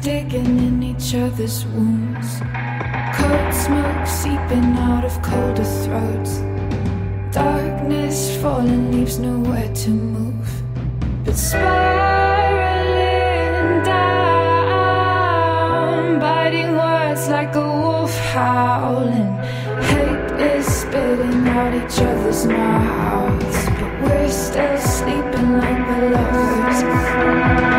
digging in each other's wounds. Cold smoke seeping out of colder throats. Darkness falling leaves nowhere to move, but spiraling down, biting words like a wolf howling. Hate is spitting out each other's mouths, but we're still sleeping like we're lovers.